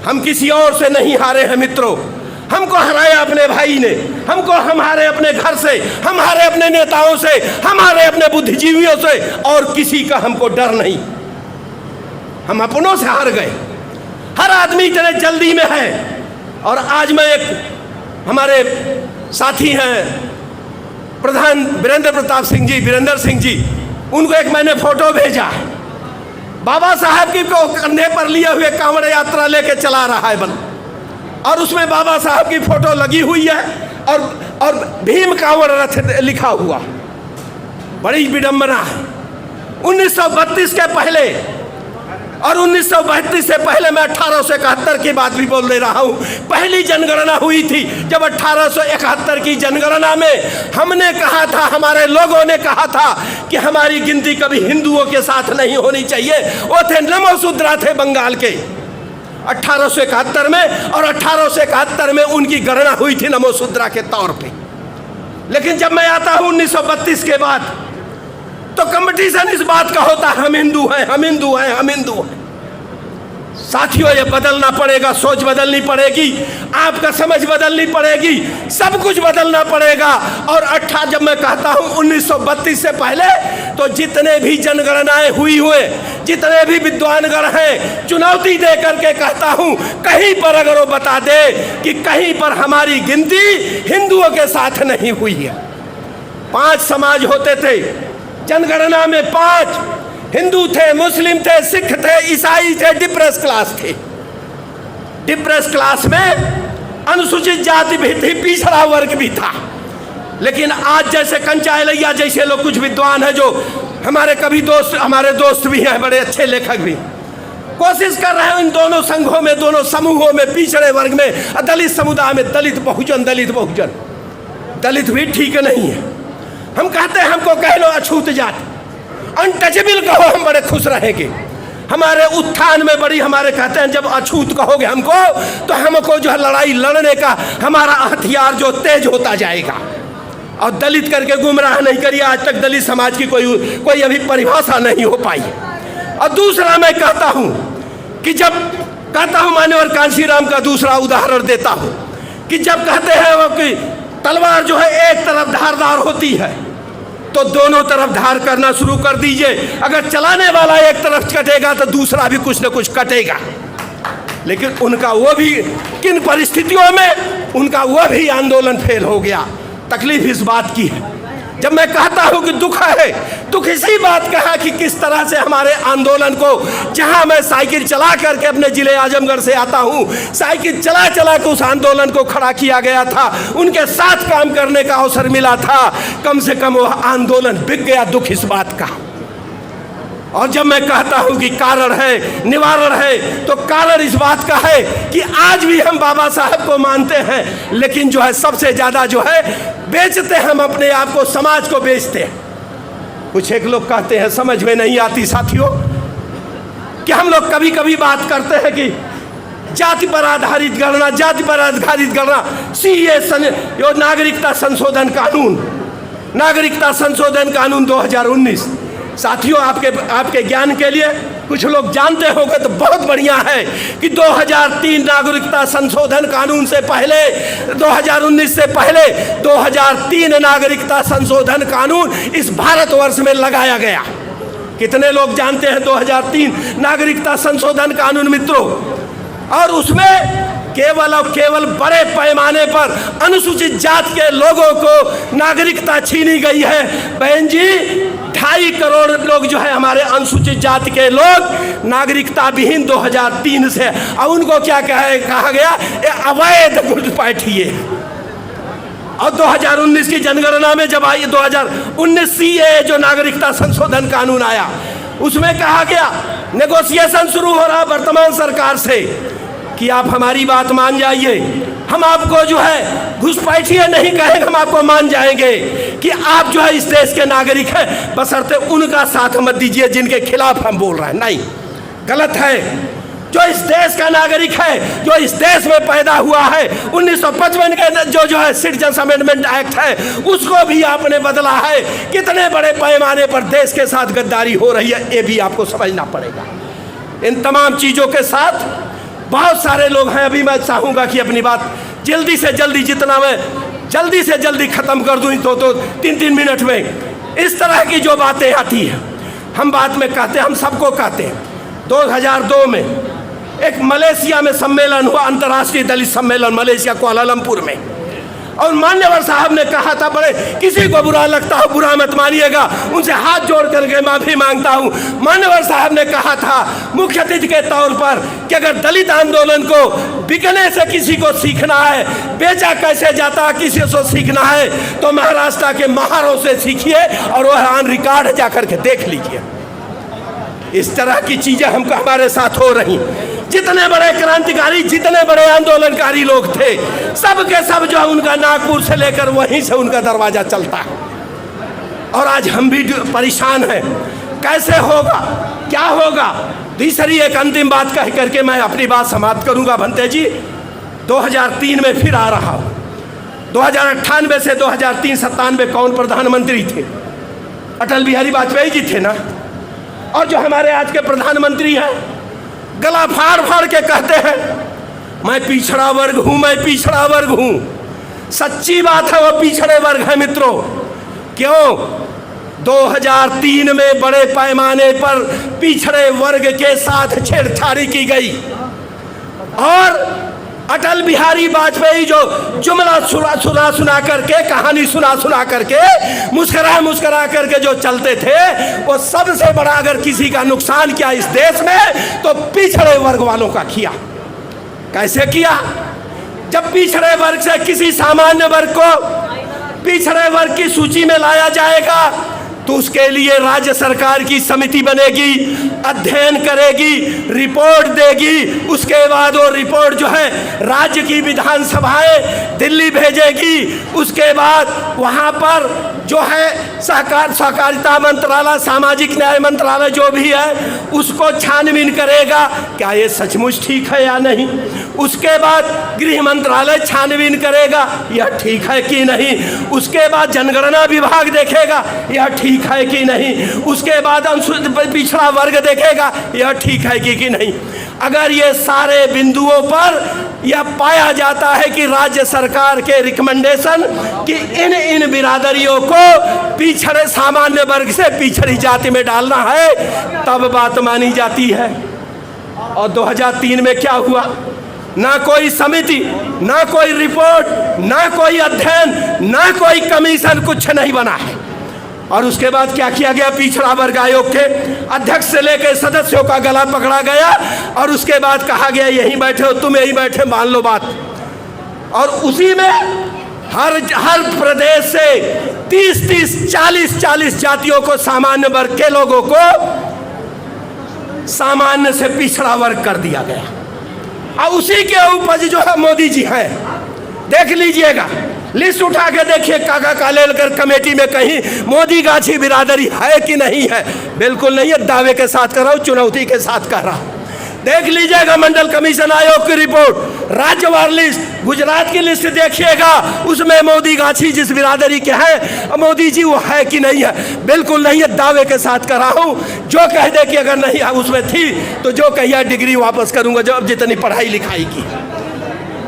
हम किसी और से नहीं हारे हैं मित्रों, हमको हराया अपने भाई ने, हमको हम हारे अपने घर से, हम हारे अपने नेताओं से, हम हारे अपने बुद्धिजीवियों से, और किसी का हमको डर नहीं। हम अपनों से हार गए। हर आदमी इतने जल्दी में है। और आज मैं एक हमारे साथी हैं प्रधान वीरेंद्र प्रताप सिंह जी, वीरेंद्र सिंह जी, उनको एक मैंने फोटो भेजा, बाबा साहब की को कंधे पर लिए हुए कांवड़ यात्रा लेके चला रहा है और उसमें बाबा साहब की फोटो लगी हुई है और भीम कांवड़ रथ लिखा हुआ। बड़ी विडंबना है। 1932 के पहले और 1932 से पहले, मैं 1871 की बात भी बोल दे रहा हूँ, पहली जनगणना हुई थी जब 1871 की जनगणना में हमने कहा था, हमारे लोगों ने कहा था कि हमारी गिनती कभी हिंदुओं के साथ नहीं होनी चाहिए। वो थे नमोसूत्रा, थे बंगाल के 1871 में, और 1871 में उनकी गणना हुई थी नमोसूत्रा के तौर पे। लेकिन जब मैं आता हूँ 1932 के बाद, तो कंपटीशन इस बात का होता है, हम हिंदू हैं, हम हिंदू हैं, हम हिंदू हैं। साथियों, ये बदलना पड़ेगा, सोच बदलनी पड़ेगी, आपका समझ बदलनी पड़ेगी, सब कुछ बदलना पड़ेगा। और जब मैं कहता हूँ 1932 से पहले, तो जितने भी जनगणनाएं हुए, जितने भी विद्वानगण हैं, चुनौती दे करके कहता हूँ, कहीं पर अगर वो बता दे कि कहीं पर हमारी गिनती हिंदुओं के साथ नहीं हुई है। 5 समाज होते थे जनगणना में, 5 हिंदू थे, मुस्लिम थे, सिख थे, ईसाई थे, डिप्रेस क्लास थे। डिप्रेस क्लास में अनुसूचित जाति भी थी, पिछड़ा वर्ग भी था। लेकिन आज जैसे कंचायलैया जैसे लोग, कुछ विद्वान हैं जो हमारे हमारे दोस्त भी हैं, बड़े अच्छे लेखक भी, कोशिश कर रहे हैं इन दोनों संघों में, दोनों समूहों में, पिछड़े वर्ग में, दलित समुदाय में, दलित बहुजन, दलित बहुजन, दलित भी ठीक नहीं है। हम कहते हैं हमको कह लो अछूत जाति, अनटचेबल कहो, हम बड़े खुश रहेंगे। हमारे उत्थान में बड़ी हमारे कहते हैं, जब अछूत कहोगे हमको, तो हमको जो है लड़ाई लड़ने का हमारा हथियार जो तेज होता जाएगा। और दलित करके गुमराह नहीं करिए, आज तक दलित समाज की कोई अभी परिभाषा नहीं हो पाई। और दूसरा मैं कहता हूँ कि जब कहता हूँ, मान्यवर कांशीराम का दूसरा उदाहरण देता हूँ कि जब कहते हैं वो कि तलवार जो है एक तरफ धारदार होती है, तो दोनों तरफ धार करना शुरू कर दीजिए। अगर चलाने वाला एक तरफ कटेगा तो दूसरा भी कुछ न कुछ कटेगा। लेकिन उनका वो भी, किन परिस्थितियों में उनका वो भी आंदोलन फेल हो गया। तकलीफ इस बात की है, जब मैं कहता हूं कि दुख है, दुख इसी बात का है कि किस तरह से हमारे आंदोलन को, जहां मैं साइकिल चला करके अपने जिले आजमगढ़ से आता हूं, साइकिल चला चला के उस आंदोलन को खड़ा किया गया था, उनके साथ काम करने का अवसर मिला था, कम से कम वो आंदोलन बिक गया। दुख इस बात का। और जब मैं कहता हूं कि कारण है, निवारण है, तो कारण इस बात का है कि आज भी हम बाबा साहब को मानते हैं, लेकिन जो है सबसे ज्यादा जो है बेचते हम अपने आप को, समाज को बेचते हैं। कुछ एक लोग कहते हैं, समझ में नहीं आती साथियों, कि हम लोग कभी कभी बात करते हैं कि जाति पर आधारित गणना, जाति पर आधारित गणना, सीए जो नागरिकता संशोधन कानून, नागरिकता संशोधन कानून 2019। साथियों, आपके ज्ञान के लिए, कुछ लोग जानते होंगे तो बहुत बढ़िया है कि 2003 नागरिकता संशोधन कानून से पहले, 2019 से पहले 2003 नागरिकता संशोधन कानून इस भारतवर्ष में लगाया गया। कितने लोग जानते हैं 2003 नागरिकता संशोधन कानून मित्रों? और उसमें केवल और केवल बड़े पैमाने पर अनुसूचित जाति के लोगों को नागरिकता छीनी गई है। बहन जी, 2.5 करोड़ लोग जो है हमारे अनुसूचित जाति के लोग नागरिकता विहीन 2003 से, और उनको क्या कहा गया, ये अवैध घुसपैठिए। और 2019 की जनगणना में जब आई, 2019 सीए जो नागरिकता संशोधन कानून आया, उसमें कहा गया, नेगोशिएशन शुरू हो रहा वर्तमान सरकार से कि आप हमारी बात मान जाइए, हम आपको जो है घुसपैठिए नहीं कहेंगे, हम आपको मान जाएंगे कि आप जो है इस देश के नागरिक हैं, बशर्ते उनका साथ मत दीजिए जिनके खिलाफ हम बोल रहे हैं। नहीं, गलत है। जो इस देश का नागरिक है, जो इस देश में पैदा हुआ है, 1955 के जो है सिटीजन अमेंडमेंट एक्ट है, उसको भी आपने बदला है। कितने बड़े पैमाने पर देश के साथ गद्दारी हो रही है, ये भी आपको समझना पड़ेगा। इन तमाम चीज़ों के साथ बहुत सारे लोग हैं। अभी मैं चाहूँगा कि अपनी बात जल्दी से जल्दी, जितना मैं जल्दी से जल्दी ख़त्म कर दूँ तो 3-3 मिनट में। इस तरह की जो बातें आती हैं, हम बात में कहते हैं, हम सबको कहते हैं। 2002 में एक मलेशिया में सम्मेलन हुआ, अंतर्राष्ट्रीय दलित सम्मेलन मलेशिया कुआलालंपुर में, और मान्यवर साहब ने कहा था, बड़े किसी को बुरा लगता हो बुरा मत मानिएगा, उनसे हाथ जोड़ करके माफ़ी मांगता हूँ। मान्यवर साहब ने कहा था मुख्य अतिथि के तौर पर कि अगर दलित आंदोलन को बिकने से किसी को सीखना है, बेचा कैसे जाता किसी को सीखना है, तो महाराष्ट्र के महारों से सीखिए और वह ऑन रिकॉर्ड जा करके देख लीजिए। इस तरह की चीज़ें हमको हमारे साथ हो रही। जितने बड़े क्रांतिकारी, जितने बड़े आंदोलनकारी लोग थे, सब के सब जो उनका नागपुर से लेकर वहीं से उनका दरवाजा चलता है। और आज हम भी परेशान हैं, कैसे होगा, क्या होगा। तीसरी एक अंतिम बात कह करके मैं अपनी बात समाप्त करूंगा। भंते जी, 2003 में फिर आ रहा हूँ। 2098 से 2003-97 कौन प्रधानमंत्री थे? अटल बिहारी वाजपेयी जी थे ना। और जो हमारे आज के प्रधानमंत्री हैं, गला फाड़ फाड़ के कहते हैं मैं पिछड़ा वर्ग हूं, मैं पिछड़ा वर्ग हूं। सच्ची बात है, वो पिछड़े वर्ग है मित्रों। क्यों? 2003 में बड़े पैमाने पर पिछड़े वर्ग के साथ छेड़छाड़ी की गई, और अटल बिहारी वाजपेयी जो जुमला सुना करके, कहानी सुना करके, मुस्करा करके जो चलते थे, वो सबसे बड़ा अगर किसी का नुकसान किया इस देश में तो पिछड़े वर्ग वालों का किया। कैसे किया? जब पिछड़े वर्ग से किसी सामान्य वर्ग को पिछड़े वर्ग की सूची में लाया जाएगा तो उसके लिए राज्य सरकार की समिति बनेगी, अध्ययन करेगी, रिपोर्ट देगी। उसके बाद वो रिपोर्ट जो है राज्य की विधानसभाएं दिल्ली भेजेगी। उसके बाद वहाँ पर जो है सहकारिता मंत्रालय, सामाजिक न्याय मंत्रालय जो भी है, उसको छानबीन करेगा क्या ये सचमुच ठीक है या नहीं। उसके बाद गृह मंत्रालय छानबीन करेगा यह ठीक है कि नहीं। उसके बाद जनगणना विभाग देखेगा यह ठीक है कि नहीं। उसके बाद पिछड़ा वर्ग देखेगा यह ठीक है कि नहीं। अगर ये सारे बिंदुओं पर यह पाया जाता है कि राज्य सरकार के रिकमेंडेशन कि इन बिरादरियों को पिछड़े सामान्य वर्ग से पिछड़ी जाति में डालना है, तब बात मानी जाती है। और 2003 में क्या हुआ? ना कोई समिति, ना कोई रिपोर्ट, ना कोई अध्ययन, ना कोई कमीशन, कुछ नहीं बना है। और उसके बाद क्या किया गया? पिछड़ा वर्ग आयोग के अध्यक्ष से लेकर सदस्यों का गला पकड़ा गया, और उसके बाद कहा गया यहीं बैठे हो तुम, यहीं बैठे मान लो बात। और उसी में हर प्रदेश से 30-30, 40-40 जातियों को, सामान्य वर्ग के लोगों को सामान्य से पिछड़ा वर्ग कर दिया गया। और उसी के उपज जो है मोदी जी हैं, देख लीजिएगा, लिस्ट उठा के देखिए काका कालेलकर कमेटी में कहीं मोदी गाछी बिरादरी है कि नहीं है। बिल्कुल नहीं है, दावे के साथ कर रहा हूँ, चुनौती के साथ कर रहा हूँ। देख लीजिएगा मंडल कमीशन आयोग की रिपोर्ट, राज्यवार लिस्ट, गुजरात की लिस्ट देखिएगा, उसमें मोदी गाछी जिस बिरादरी के हैं मोदी जी वो है कि नहीं है। बिल्कुल नहीं है, दावे के साथ कर रहा हूँ। जो कह दे कि अगर नहीं उसमें थी तो जो कहिए डिग्री वापस करूँगा जो अब जितनी पढ़ाई लिखाई की।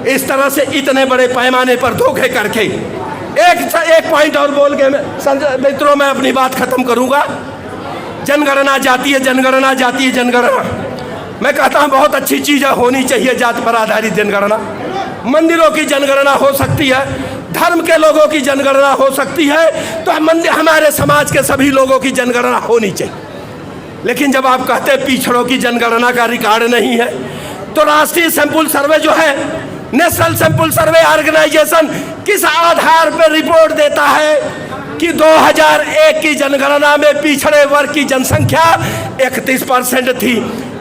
इस तरह से इतने बड़े पैमाने पर धोखे करके एक पॉइंट और बोल के मित्रों मैं अपनी बात खत्म करूंगा। जनगणना जाती है, जनगणना जाती है, जनगणना मैं कहता हूं बहुत अच्छी चीज़ है, होनी चाहिए जाति पर आधारित जनगणना। मंदिरों की जनगणना हो सकती है, धर्म के लोगों की जनगणना हो सकती है, तो हमारे समाज के सभी लोगों की जनगणना होनी चाहिए। लेकिन जब आप कहते हैं पिछड़ों की जनगणना का रिकॉर्ड नहीं है, तो राष्ट्रीय सैंपल सर्वे जो है, नेशनल सैंपल सर्वे ऑर्गेनाइजेशन किस आधार पर रिपोर्ट देता है कि 2001 की जनगणना में पिछड़े वर्ग की जनसंख्या 31% थी।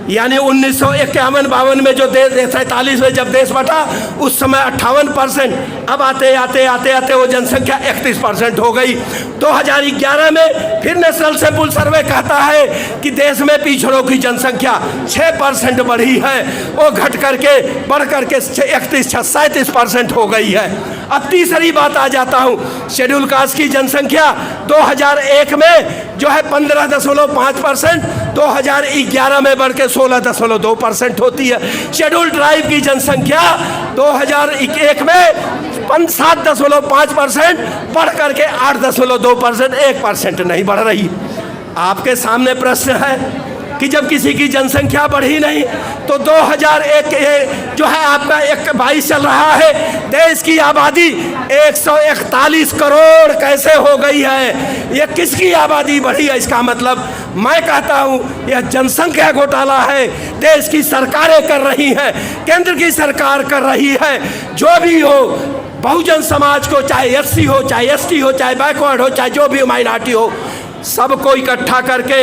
यानी 1951-52 में जो 47 में जब देश बटा उस समय 58%, अब आते आते वो जनसंख्या 31% हो गई। 2011 में फिर नेशनल सैंपल सर्वे कहता है कि देश में पिछड़ों की जनसंख्या 6% बढ़ी है, वो घट करके बढ़ करके 37% हो गई है। अब तीसरी बात आ जाता हूँ, शेड्यूल कास्ट की जनसंख्या 2001 में जो है 15.5% 2011 में बढ़ के 16.2% होती है। शेड्यूल ट्राइब की जनसंख्या 2001 में 7.5% बढ़ करके 8.2%, 1% नहीं बढ़ रही। आपके सामने प्रश्न है कि जब किसी की जनसंख्या बढ़ी नहीं तो 2001 जो है आपका 22 चल रहा है, देश की आबादी 141 करोड़ कैसे हो गई है? ये किसकी आबादी बढ़ी है? इसका मतलब मैं कहता हूँ यह जनसंख्या घोटाला है। देश की सरकारें कर रही हैं, केंद्र की सरकार कर रही है। जो भी हो, बहुजन समाज को, चाहे SC हो, चाहे ST हो, चाहे बैकवर्ड हो, चाहे जो भी माइनॉरिटी हो, सबको इकट्ठा करके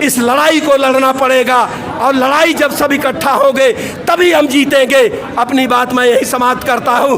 इस लड़ाई को लड़ना पड़ेगा। और लड़ाई जब सब इकट्ठा होंगे तभी हम जीतेंगे। अपनी बात मैं यही समाप्त करता हूँ।